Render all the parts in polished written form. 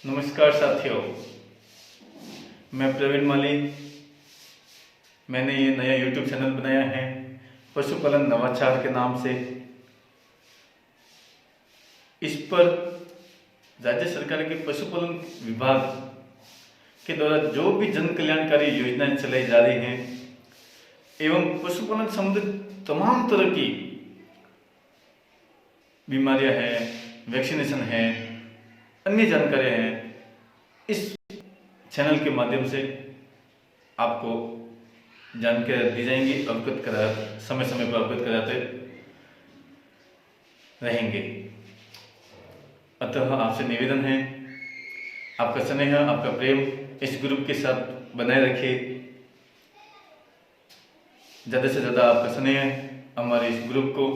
नमस्कार साथियों, मैं प्रवीण माली। मैंने ये नया YouTube चैनल बनाया है पशुपालन नवाचार के नाम से। इस पर राज्य सरकार के पशुपालन विभाग के द्वारा जो भी जन कल्याणकारी योजनाएं चलाई जा रही हैं एवं पशुपालन संबंधित तमाम तरह की बीमारियां हैं, वैक्सीनेशन है, अन्य जानकारियां हैं, इस चैनल के माध्यम से आपको जानकारी दी जाएंगी। समय समय पर अवगत कराते रहेंगे। अतः आपसे निवेदन है, आपका स्नेह, आपका प्रेम इस ग्रुप के साथ बनाए रखिए। ज़्यादा से ज़्यादा आपका स्नेह हमारे इस ग्रुप को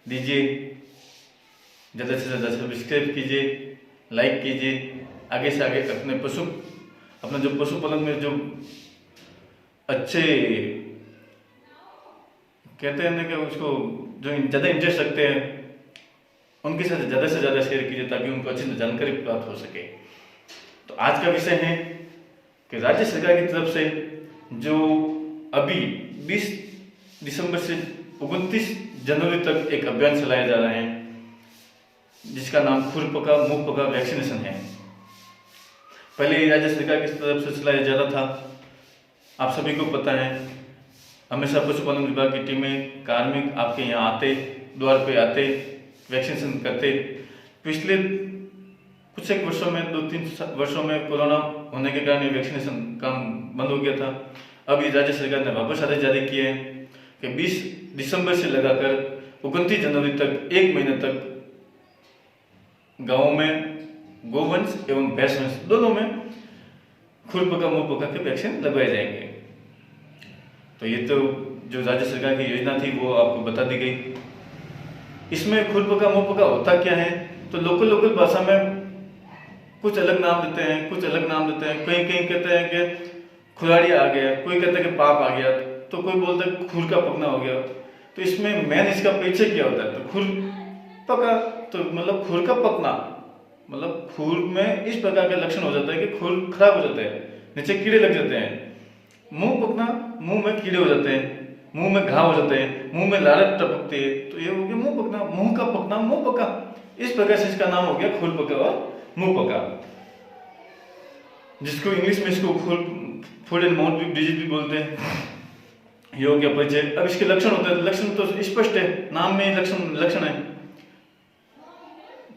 दीजिए। ज़्यादा से ज़्यादा सब्सक्राइब कीजिए, लाइक कीजिए। आगे से आगे अपना जो पशुपालन में जो अच्छे कहते हैं ना कि उसको जो ज़्यादा इंटरेस्ट रखते हैं उनके साथ ज़्यादा से ज़्यादा शेयर कीजिए ताकि उनको अच्छी जानकारी प्राप्त हो सके। तो आज का विषय है कि राज्य सरकार की तरफ से जो अभी 20 दिसंबर से 29 जनवरी तक एक अभियान चलाया जा रहा है जिसका नाम खुरपका मुंहपका वैक्सीनेशन है। पहले राज्य सरकार की तरफ से चलाया जा रहा था। आप सभी को पता है, हमेशा पशुपालन विभाग की टीमें, कार्मिक आपके यहाँ आते, द्वार पे आते, वैक्सीनेशन करते। पिछले कुछ एक वर्षों में 2-3 वर्षों में कोरोना होने के कारण वैक्सीनेशन काम बंद हो गया था। अभी राज्य सरकार ने वापस आदेश जारी किए हैं कि 20 दिसंबर से लगाकर 29 जनवरी तक 1 महीने तक गाँव में गोवंश एवं भैंसवंश दोनों में खुरपका मुंहपका के वैक्सीन लगवाए जाएंगे। तो ये तो जो राज्य सरकार की योजना थी वो आपको बता दी गई। इसमें खुरपका मुंहपका होता क्या है, तो लोकल भाषा में कुछ अलग नाम देते हैं, कुछ अलग नाम देते हैं। कहीं कहते हैं कि खुराड़ी आ गया, कोई कहता है कि पाप आ गया, तो कोई बोलता है खुर का पकना हो गया। तो इसमें मेन इसका परिचय क्या होता है, तो खुर पका तो मतलब खुर का पकना मतलब खुर में इस प्रकार के लक्षण हो जाता है कि खुर खराब हो जाते हैं, नीचे कीड़े लग जाते हैं। मुंह पकना, मुंह में कीड़े हो जाते हैं, मुंह में घाव हो जाते हैं, मुंह में लार टपकती है, तो ये हो गया मुंह पकना। मुंह का पकना, मुंह पका, इस प्रकार से इसका नाम हो गया खुर पका और मुंह पका, जिसको इंग्लिश में इसको फूड एंड माउथ डिजीज भी बोलते हैं। ये हो गया परिचय। अब इसके लक्षण होते हैं, लक्षण तो स्पष्ट है, नाम में लक्षण है।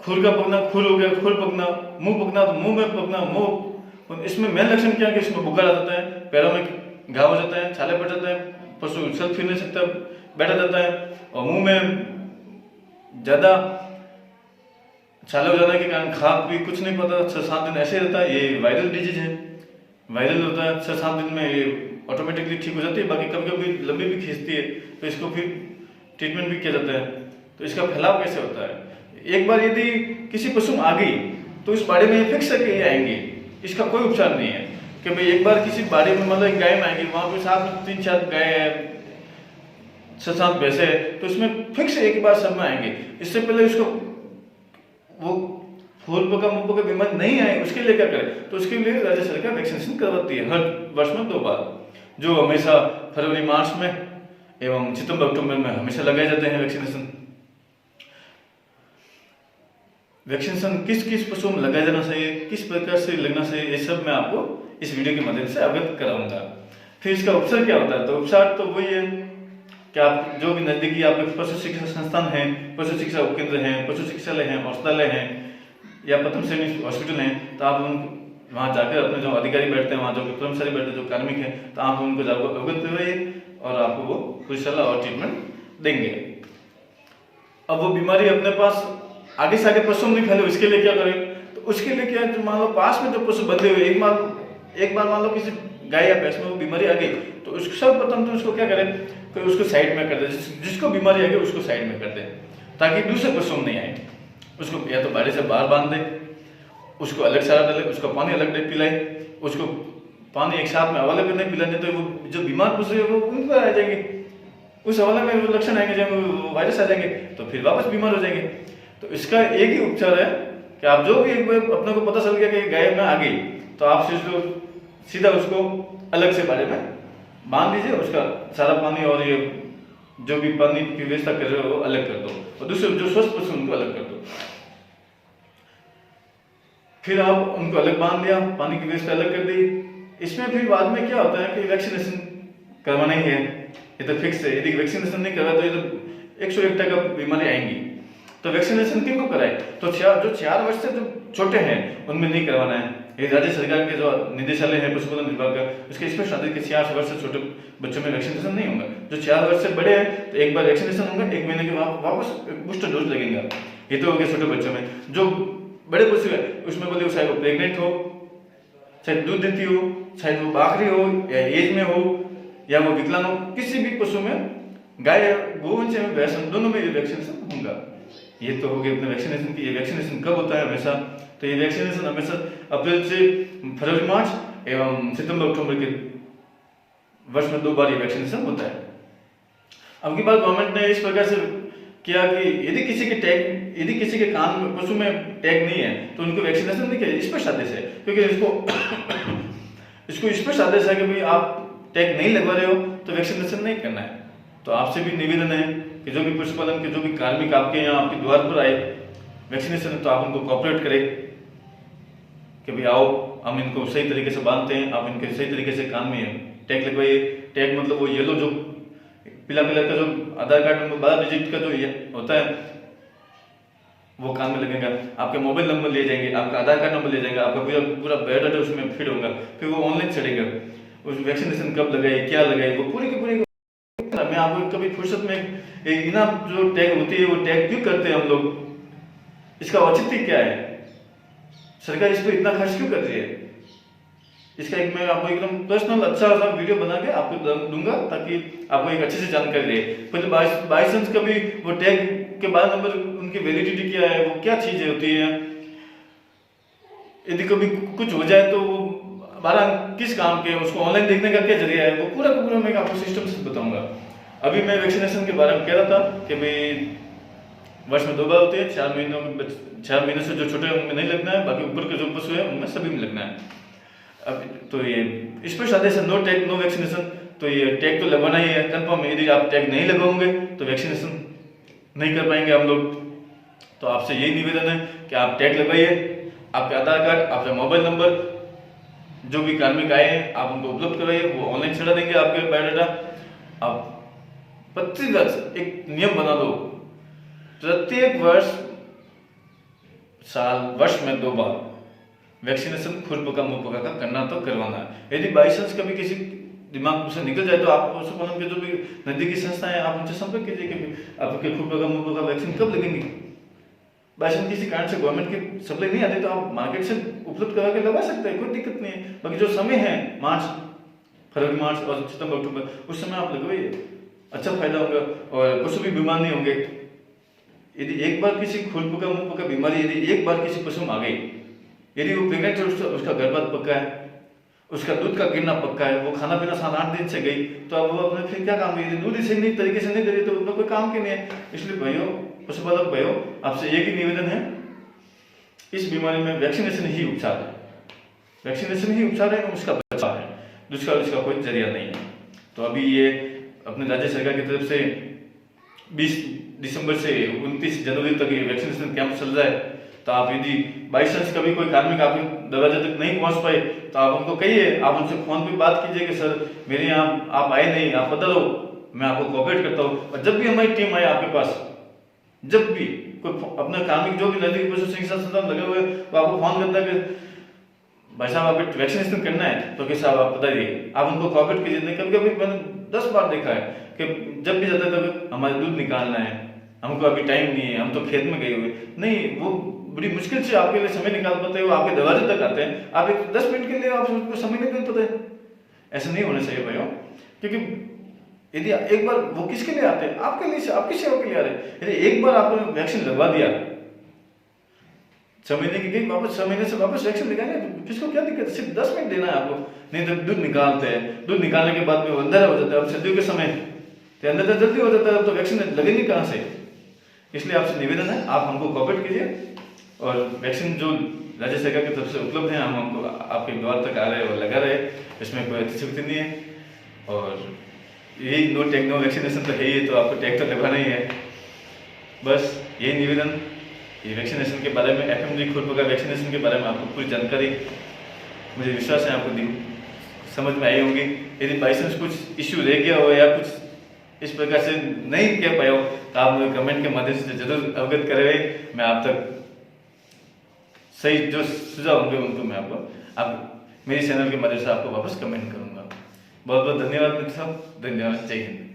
खुर का पकना, खुर हो गया, खुर पकना, मुंह पकना तो मुंह में पकना, मुंह। इसमें मेन लक्षण क्या है कि इसमें बुखार आ जाता है, पैरों में घाव हो जाता है, छाले पड़ जाता है, पशु चल फिर नहीं सकता, बैठा जाता है, और मुंह में ज्यादा छाले हो जाने के कारण खा भी कुछ नहीं पता, 6-7 दिन ऐसे रहता है। ये वायरल डिजीज है, वायरल होता है। 6-7 दिन में ये ऑटोमेटिकली ठीक हो जाती है। बाकी कभी कभी लंबी भी खींचती है, तो इसको फिर ट्रीटमेंट भी किया जाता है। तो इसका फैलाव कैसे होता है, एक बार यदि किसी पशु में आ गई तो इस बाड़े में फिक्स करके ये आएंगे, इसका कोई उपचार नहीं है कि भाई एक बार किसी बाड़े में मतलब एक गाय में आएंगी, वहां पे 3-4 गाय है, 6-7 भैंसे है, तो इसमें फिक्स एक बार सब में आएंगे। इससे पहले उसको वो खुरपका मुंहपका बीमारी नहीं आए उसके लिए क्या करें, तो उसके लिए राज्य सरकार वैक्सीनेशन करवाती है हर वर्ष में 2 बार, जो हमेशा फरवरी मार्च में एवं सितंबर अक्टूबर में हमेशा लगाए जाते हैं वैक्सीनेशन। वैक्सीनेशन किस किस पशुओं में लगाया जाना चाहिए, किस प्रकार से लगना चाहिए, ये सब मैं आपको इस वीडियो के माध्यम से अवगत कराऊंगा। फिर इसका उपचार क्या होता है, तो उपचार तो वही है कि आप जो भी नजदीकी आपके पशु चिकित्सा संस्थान है, पशु चिकित्सा उपकेंद्र है, पशु चिकित्सालय है, औषधालय है या प्रथम श्रेणी हॉस्पिटल है, तो आप वहाँ जाकर अपने जो अधिकारी बैठते हैं, वहाँ जो कर्मचारी बैठते हैं, जो कार्मिक है, तो आप उनको जाकर अवगत करवाइए और आपको वो पूरी सलाह और ट्रीटमेंट देंगे। अब वो बीमारी अपने पास आगे से आगे पशु नहीं फैले, उसके लिए क्या करें, तो उसके लिए क्या, मान लो पास में जो पशु बंधे हुए, एक बार मान लो किसी गाय या भैंस में वो बीमारी आ गई, तो उसको सर्वप्रथम तो उसको क्या करें कि उसको साइड में कर दे, जिसको बीमारी आ गई उसको साइड में कर दे ताकि दूसरे पशु नहीं आए। उसको या तो बाड़े से बाहर बांध दे, उसको अलग सारा डाले, उसको पानी अलग दे पिलाए, उसको पानी एक साथ में हवाले पे नहीं पिलाने, तो वो जो बीमार पशु है वो उन पर आ जाएंगे, उस हवाले में वो लक्षण आएंगे, जब वायरस आ जाएंगे तो फिर वापस बीमार हो जाएंगे। तो इसका एक ही उपचार है कि आप जो भी एक बार अपने को पता चल गया कि गाय में आ गई, तो आप सीधा उसको अलग से बाड़े में बांध दीजिए, उसका सारा पानी और ये जो भी पानी की व्यवस्था कर रहे हो वो अलग कर दो, और दूसरे जो स्वस्थ पशु उनको अलग कर दो। फिर आप उनको अलग बांध दिया, पानी की व्यवस्था अलग कर दी। इसमें फिर बाद में क्या होता है कि वैक्सीनेशन करवाना ही है, ये तो फिक्स है। यदि वैक्सीनेशन नहीं करवाए तो ये तो 101% बीमारी आएंगी। तो वैक्सीनेशन किनको कराए, तो जो 4 वर्ष से जो छोटे हैं उनमें नहीं करवाना है। ये राज्य सरकार के जो निदेशालय है पशुपालन विभाग का, उसके स्पष्ट आदेश के 4 वर्ष से छोटे बच्चों में वैक्सीनेशन नहीं होगा। जो 4 वर्ष से बड़े हैं तो एक बार वैक्सीनेशन होगा, 1 महीने के वापस बूस्टर डोज लगेगा। ये तो हो गया छोटे बच्चों में। जो बड़े पशु है उसमें बोले चाहे वो प्रेग्नेंट हो, चाहे दूध देती हो, चाहे वो बाखरी हो या एज में हो या वो विकलांग हो, किसी भी पशु में, गाय गोवंश में भैंस दोनों में ये वैक्सीनेशन होगा। ये तो हो गया अपने वैक्सीनेशन की। ये वैक्सीनेशन कब होता है हमेशा, तो ये वैक्सीनेशन हमेशा अप्रैल से फरवरी मार्च एवं सितंबर अक्टूबर के वर्ष में 2 बार ये वैक्सीनेशन होता है। अब की बात गवर्नमेंट ने इस प्रकार से किया कि यदि किसी के कान में पशु में टैग नहीं है तो उनको वैक्सीनेशन नहीं किया, स्पष्ट आदेश है। क्योंकि इसको स्पष्ट आदेश है कि भाई आप टैग नहीं लगवा रहे हो तो वैक्सीनेशन नहीं करना है। तो आपसे भी निवेदन है कि जो भी पशुपालन के जो भी कार्मिक आपके यहाँ आपके द्वार पर आए वैक्सीनेशन, तो आप उनको कोऑपरेट करें कि भाई आओ हम इनको सही तरीके से बांधते हैं, आप इनके सही तरीके से कान में टैग लगवाइए। टैग मतलब वो येलो जो पीला कलर का जो आधार कार्ड में 12 डिजिट का जो होता है वो कान में लगेगा। आपके मोबाइल नंबर ले जाएंगे, आपका आधार कार्ड नंबर ले जाएंगे, आपका पूरा बायोडाटा उसमें फिट होगा। फिर वो ऑनलाइन चढ़ेगा, उस वैक्सीनेशन कब लगाई, क्या लगाई, वो पूरी की पूरी। मैं आपको कभी फुर्सत में इना जो टैग होती है वो टैग क्यों करते हैं हम लोग, इसका औचित्य क्या है, सरकार इस पर इतना खर्च क्यों कर रही है, इसका एक मैं आपको एकदम पर्सनल अच्छा सा वीडियो बना के आपको दूंगा ताकि आपको एक अच्छी से जानकारी रहे। पहले बाई चांस कभी वो टैग के 12 नंबर उनकी वैलिडिटी क्या है, वो क्या चीजें होती है, यदि कभी कुछ हो जाए तो वो 12 किस काम के, उसको ऑनलाइन देखने का क्या जरिया है, वो पूरा का पूरा मैं आपको सिस्टम से बताऊंगा। अभी मैं वैक्सीनेशन के बारे में कह रहा था कि भाई वर्ष में 2 बार होती है। 4 महीने से जो छोटे हैं उनमें नहीं लगना है, बाकी ऊपर के जो पशु है उनमें सभी में लगना है। अब तो ये स्पष्ट आदेश है, नो टैग नो वैक्सीनेशन। तो ये टैग तो लगवाना ही है कंफर्म। यदि आप टैग नहीं लगाओगे तो वैक्सीनेशन नहीं कर पाएंगे हम लोग। तो आपसे यही निवेदन है कि आप टैग लगाइए, आपके आधार कार्ड, आपका मोबाइल नंबर, जो भी कार्मिक आए हैं आप उनको उपलब्ध करवाइए, वो ऑनलाइन चढ़ा देंगे आपके बायोडाटा। आप प्रति वर्ष एक नियम बना दो, प्रत्येक वर्ष में 2 बार वैक्सीनेशन खुरपका मुंहपका का करना तो करवाना है। यदि बाई चांस कभी किसी दिमाग से निकल जाए तो आप पशुपालन के जो भी नजदीकी संस्थाएं आप उनसे संपर्क कीजिए कि आपके खुरपका मुंहपका वैक्सीन कब लगेंगी। बाई चांस किसी कारण से गवर्नमेंट की सप्लाई नहीं आती तो आप मार्केट से उपलब्ध करवा के लगवा सकते हैं, कोई दिक्कत नहीं है। बाकी जो समय है फरवरी मार्च और सितंबर अक्टूबर, उस समय आप लगवाइए, अच्छा फायदा होगा और पशु भी बीमार नहीं होंगे। यदि एक बार किसी खुरपका मुंहपका बीमारी यदि एक बार किसी पशु में आ गई, यदि वो प्रेग्नेंट है, उसका गर्भपात पक्का है, उसका दूध का गिरना पक्का है, वो खाना पीना 7-8 दिन से गई, तो अब वो अपने फिर क्या काम करेगी, दूध ही सही तरीके से नहीं दे रही तो उनका कोई काम क्यों नहीं है। इसलिए भाइयों, पशुपालक भाइयों, आपसे एक ही निवेदन है, इस बीमारी में वैक्सीनेशन ही उपचार है, वैक्सीनेशन ही उपचार है, उसका बचाव है, दूसरा इसका कोई जरिया नहीं है। तो अभी ये अपने राज्य सरकार की तरफ से 20 दिसंबर से 29 जनवरी तक ये वैक्सीनेशन कैंप चल रहा है। तो आप यदि बाई चांस कभी कोई कार्मिक आपके दरवाजे तक नहीं पहुंच पाए तो आप उनको कहिए, आप उनसे फोन पे बात कीजिए कि सर मेरे यहाँ आप आए नहीं, आप बता दो, मैं आपको कोऑपरेट करता हूँ। और जब भी हमारी टीम आए आपके पास, जब भी कोई अपना कार्मिक जो भी नजदीक पशु चिकित्सा संस्थान लगे हुए वो आपको फोन करता है कि भाई साहब आपको वैक्सीनेशन करना है तो कैसे आप बताइए, आप उनको कोऑपरेट कीजिए। कभी कभी मैंने 10 बार देखा है कि जब भी जाता है तो हमारे दूध निकालना है, हमको अभी टाइम नहीं है, हम तो खेत में गए हुए नहीं, वो बड़ी मुश्किल से आपके लिए समय निकाल पाते हैं, वो आपके दरवाजे तक आते हैं, आप एक 10 मिनट के लिए आप उनको समय नहीं दे पाते। ऐसा नहीं होना चाहिए भाइयों, क्योंकि यदि एक बार वो किसके लिए आते हैं, आपके लिए, आपकी सेवा के लिए आ रहे हैं। यदि एक बार आपने वैक्सीन लगवा दिया, 6 महीने की गई, वापस 6 महीने से वापस वैक्सीन लगाएंगे, किसको क्या दिक्कत है, सिर्फ 10 मिनट देना है आपको। नहीं तो दूध निकालते हैं, दूध निकालने के बाद में वो अंदर हो जाता है, अब सर्दियों के समय तो अंदर जल्दी हो जाता है, तो वैक्सीन लगेंगे कहाँ से। इसलिए आपसे निवेदन है, आप हमको कोऑपरेट कीजिए, और वैक्सीन जो राज्य सरकार की तरफ से उपलब्ध है, हम हमको आपके द्वार तक आ रहे हैं और लगा रहे हैं, इसमें कोई अतिशयोक्ति नहीं है। और यही नो टैग नो वैक्सीनेशन तो है ही, तो आपको टैग तो लगवाना ही है। बस यही निवेदन, ये वैक्सीनेशन के बारे में, FMG खुरपका वैक्सीनेशन के बारे में आपको पूरी जानकारी मुझे विश्वास है आपको दी समझ में आई होगी। यदि बाई चांस कुछ इश्यू रह गया हो या कुछ इस प्रकार से नहीं कह पाया हो तो आप मुझे कमेंट के माध्यम से जरूर अवगत करें। मैं आप तक सही जो सुझाव होंगे उनको मैं आप मेरी चैनल के माध्यम से आपको वापस कमेंट करूंगा। बहुत बहुत धन्यवाद मित्र साहब, धन्यवाद, जय हिंद।